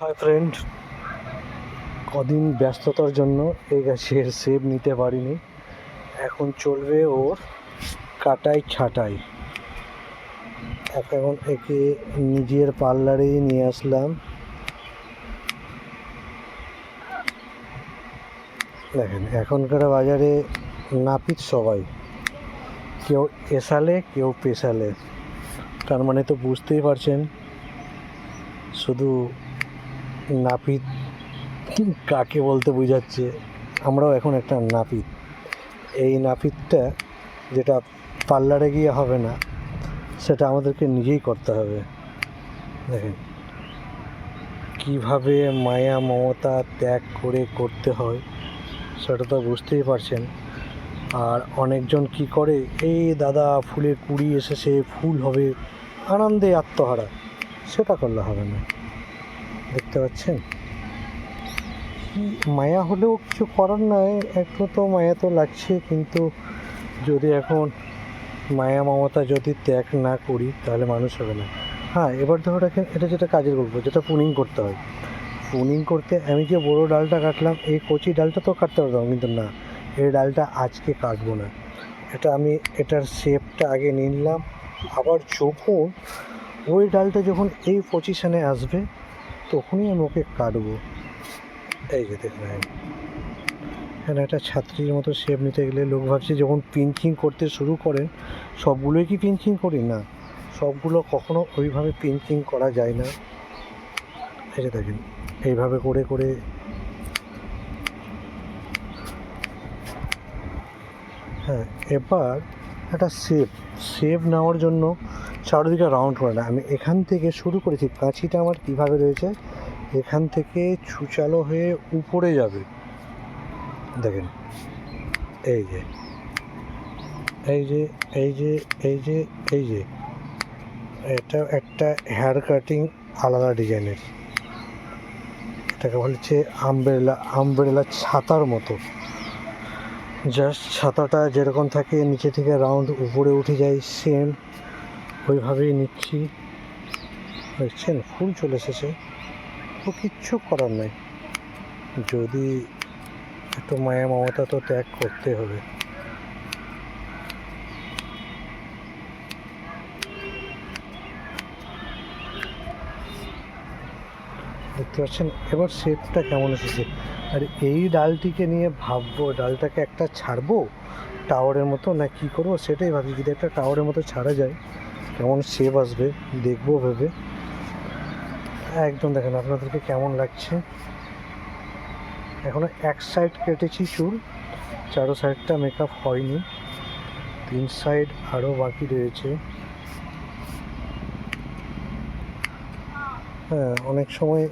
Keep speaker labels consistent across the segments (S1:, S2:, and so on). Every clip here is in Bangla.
S1: হাই ফ্রেন্ড, কদিন ব্যস্ততার জন্য এই গাছের সেভ নিতে পারিনি। এখন চলবে ওর কাটাই ছাঁটাই। এখন একে নিজের পার্লারেই নিয়ে আসলাম। দেখেন, এখনকার বাজারে নাপিত সবাই, কেউ এসালে কেউ পেশালে। তার মানে তো বুঝতেই পারছেন শুধু নাপিত কাকে বলতে বোঝাচ্ছে। আমরাও এখন একটা নাপিত। এই নাপিতটা যেটা পার্লারে গিয়ে হবে না, সেটা আমাদেরকে নিজেই করতে হবে। দেখেন কীভাবে মায়া মমতা ত্যাগ করে করতে হয়, সেটা তো বুঝতেই পারছেন। আর অনেকজন কি করে, এই দাদা ফুলের কুড়ি এসেছে, ফুল হবে, আনন্দে আত্মহারা। সেটা করলে হবে না। দেখতে পাচ্ছেন, মায়া হলেও কিছু করার নয়, একটু তো মায়া তো লাগছে। কিন্তু যদি এখন মায়া মমতা যদি ত্যাগ না করি, তাহলে মানুষ হবে না। হ্যাঁ, এবার ধরো রাখেন, এটা যেটা কাজের গল্প, যেটা প্রুনিং করতে হয়। প্রুনিং করতে আমি যে বড় ডালটা কাটলাম, এই কচি ডালটা তো কাটতে পারতাম, কিন্তু না, এই ডালটা আজকে কাটবো না। এটা আমি এটার শেপটা আগে নিলাম। আবার যখন ওই ডালটা যখন এই পজিশানে আসবে, তখনই আমি ওকে কাটবো। এই যে দেখুন, এখানে একটা ছাত্রীর মতো শেপ নিতে গেলে লোক ভাবছে যখন পিঞ্চিং করতে শুরু করেন সবগুলোই কি পিঞ্চিং করি না, সবগুলো কখনো ওইভাবে পিঞ্চিং করা যায় না। এই যে দেখেন, এইভাবে করে করে হ্যাঁ। এবার একটা শেপ নেওয়ার জন্য চারিদিকে রাউন্ড করে না, আমি এখান থেকে শুরু করেছি। কাঁচিটা আমার কীভাবে রয়েছে, এখান থেকে ছুচালো হয়ে উপরে যাবে। দেখেন, এই যে এই যে এই যে এই যে এই যে এটা একটা হেয়ার কাটিং আলাদা ডিজাইনের। এটাকে বলছে আমব্রেলা ছাতার মতো। জাস্ট ছাতাটা যেরকম থাকে নিচে থেকে রাউন্ড উপরে উঠে যায়, সেম ওইভাবেই নিচ্ছি। দেখছেন, ফুল চলে এসেছে। তো কিচ্ছু করার নেই, যদি একটু মায়া মমতা তো ত্যাগ করতে হবে। দেখতে পাচ্ছেন এবার শেপটা কেমন এসেছে। আর এই ডালটিকে নিয়ে ভাববো, ডালটাকে একটা ছাড়বো টাওয়ারের মতো, না কি করবো সেটাই ভাবছি। যদি একটা টাওয়ারের মতো ছাড়া যায়, কেমন শেপ আসবে দেখবো ভেবে। একদম দেখেন আপনাদেরকে কেমন লাগছে। এখনো এক সাইড কেটেছি চুল, চারো সাইডটা মেকআপ হয়নি, 3 সাইড আরও বাকি রয়েছে। হ্যাঁ, অনেক সময়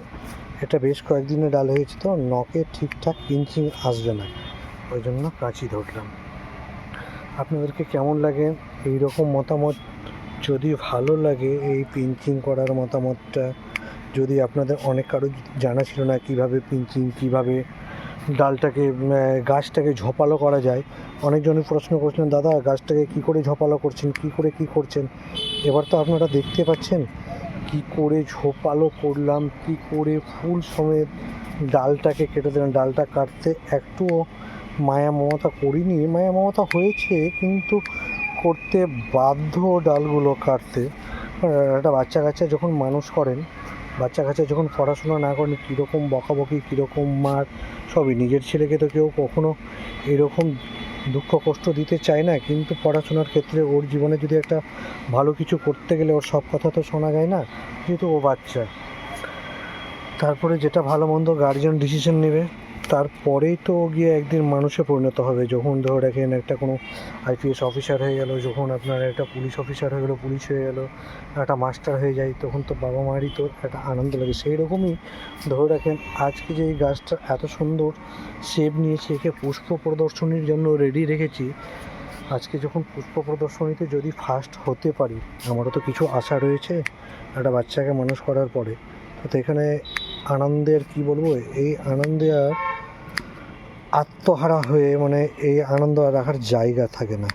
S1: এটা বেশ কয়েকদিনে ডাল হয়েছে, তো নখে ঠিকঠাক পিঞ্চিং আসবে না, ওই জন্য কাঁচি ধরলাম। আপনাদেরকে কেমন লাগে এই রকম মতামত? যদি ভালো লাগে এই পিঞ্চিং করার মতামতটা, যদি আপনাদের অনেক কারো জানা ছিল না কীভাবে পিঞ্চিং, কীভাবে ডালটাকে গাছটাকে ঝোপালো করা যায়। অনেকজনই প্রশ্ন করছিলেন, দাদা গাছটাকে কী করে ঝোপালো করছেন, কী করে কী করছেন। এবার তো আপনারা দেখতে পাচ্ছেন কী করে ঝোপালো করলাম, কী করে ফুল সমেত ডালটাকে কেটে দিলাম। ডালটা কাটতে একটুও মায়া মমতা করিনি, মায়া মমতা হয়েছে কিন্তু করতে বাধ্য ডালগুলো কাটতে। একটা বাচ্চা কাচ্চা যখন মানুষ করেন, বাচ্চা কাচ্চা যখন পড়াশোনা না করেন, কীরকম বকাবকি, কীরকম মার, সবই। নিজের ছেলেকে তো কেউ কখনো এরকম দুঃখ কষ্ট দিতে চায় না, কিন্তু পড়াশোনার ক্ষেত্রে ওর জীবনে যদি একটা ভালো কিছু করতে গেলে ওর সব কথা তো শোনা যায় না, যেহেতু ও বাচ্চা। তারপরে যেটা ভালো মন্দ গার্জিয়ান ডিসিশন নেবে, তারপরেই তো গিয়ে একদিন মানুষে পরিণত হবে। যখন ধরে রাখেন একটা কোনো আইপিএস অফিসার হয়ে গেল, যখন আপনার একটা পুলিশ অফিসার হয়ে গেলো, পুলিশ হয়ে গেলো, একটা মাস্টার হয়ে যায়, তখন তো বাবা মায়েরই তো একটা আনন্দ লাগে। সেই রকমই ধরে রাখেন, আজকে যে এই গাছটা এত সুন্দর শেপ নিয়েছি, একে পুষ্প প্রদর্শনীর জন্য রেডি রেখেছি। আজকে যখন পুষ্প প্রদর্শনীতে যদি ফার্স্ট হতে পারি, আমারও তো কিছু আশা রয়েছে একটা বাচ্চাকে মানুষ করার পরে। তো এখানে আনন্দের কি বলবো, এই আনন্দে আর আত্মহারা হয়ে, মানে এই আনন্দ আর রাখার জায়গা থাকে না।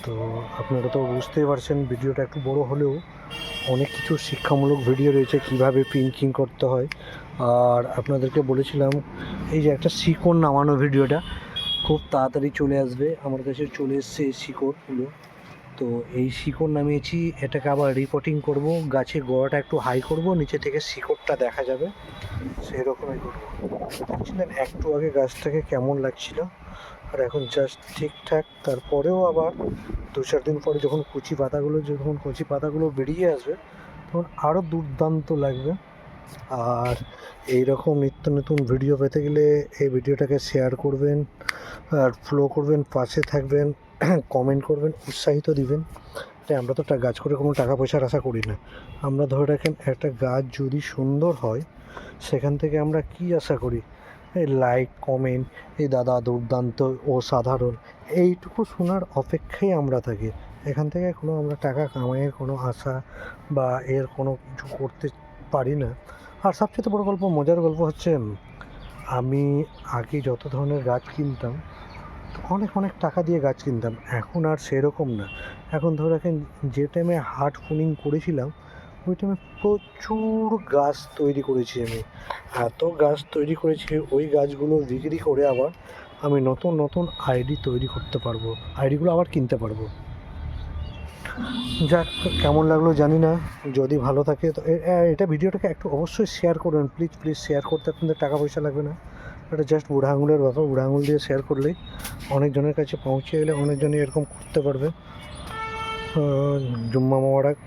S1: তো আপনারা তো বুঝতেই পারছেন, ভিডিওটা একটু বড় হলেও অনেক কিছু শিক্ষামূলক ভিডিও রয়েছে কীভাবে পিঞ্চিং করতে হয়। আর আপনাদেরকে বলেছিলাম এই যে একটা শিকড় নামানো ভিডিওটা খুব তাড়াতাড়ি চলে আসবে, আমার কাছে চলে এসছে এই শিকড়গুলো। তো এই শিকড় নামিয়েছি, এটাকে আবার রিপোর্টিং করব, গাছের গোড়াটা একটু হাই করব, নিচে থেকে শিকড়টা দেখা যাবে, সেরকমই করবো। দেখছিলেন একটু আগে গাছটাকে কেমন লাগছিল, আর এখন জাস্ট ঠিকঠাক। তারপরেও আবার 2-4 দিন পরে যখন কচি পাতাগুলো বেরিয়ে আসবে তখন আরও দুর্দান্ত লাগবে। আর এই রকম নিত্য নতুন ভিডিও পেতে গেলে এই ভিডিওটাকে শেয়ার করবেন, আর ফলো করবেন, পাশে থাকবেন, কমেন্ট করবেন, উৎসাহিত দিবেন। তাই আমরা তো গাছ করে কোনো টাকা পয়সার আশা করি না। আমরা ধরে রাখেন একটা গাছ যদি সুন্দর হয় সেখান থেকে আমরা কি আশা করি? এই লাইক, কমেন্ট, এই দাদা দুর্দান্ত, অসাধারণ, এইটুকু শোনার অপেক্ষায় আমরা থাকি। এখান থেকে কোনো আমরা টাকা কামাইয়ের কোনো আশা বা এর কোনো কিছু করতে পারি না। আর সবচেয়ে বড় গল্প, মজার গল্প হচ্ছে, আমি আগে যত ধরনের গাছ কিনতাম অনেক টাকা দিয়ে গাছ কিনতাম, এখন আর সেরকম না। এখন ধরে রাখেন যে টাইমে হার্ট ফোনিং করেছিলাম ওই টাইমে প্রচুর গাছ তৈরি করেছি আমি। এত গাছ তৈরি করেছি, ওই গাছগুলো বিক্রি করে আবার আমি নতুন আইডি তৈরি করতে পারবো, আইডিগুলো আবার কিনতে পারবো। যাক, কেমন লাগলো জানি না। যদি ভালো থাকে তো এটা ভিডিওটাকে একটু অবশ্যই শেয়ার করবেন, প্লিজ শেয়ার করতে আপনাদের টাকা পয়সা লাগবে না। এটা জাস্ট বুড়া আঙুলের ব্যাপার, বুড়া আঙুল দিয়ে শেয়ার করলেই অনেকজনের কাছে পৌঁছে গেলে অনেকজনই এরকম করতে পারবে। জুম্মা মোবারক।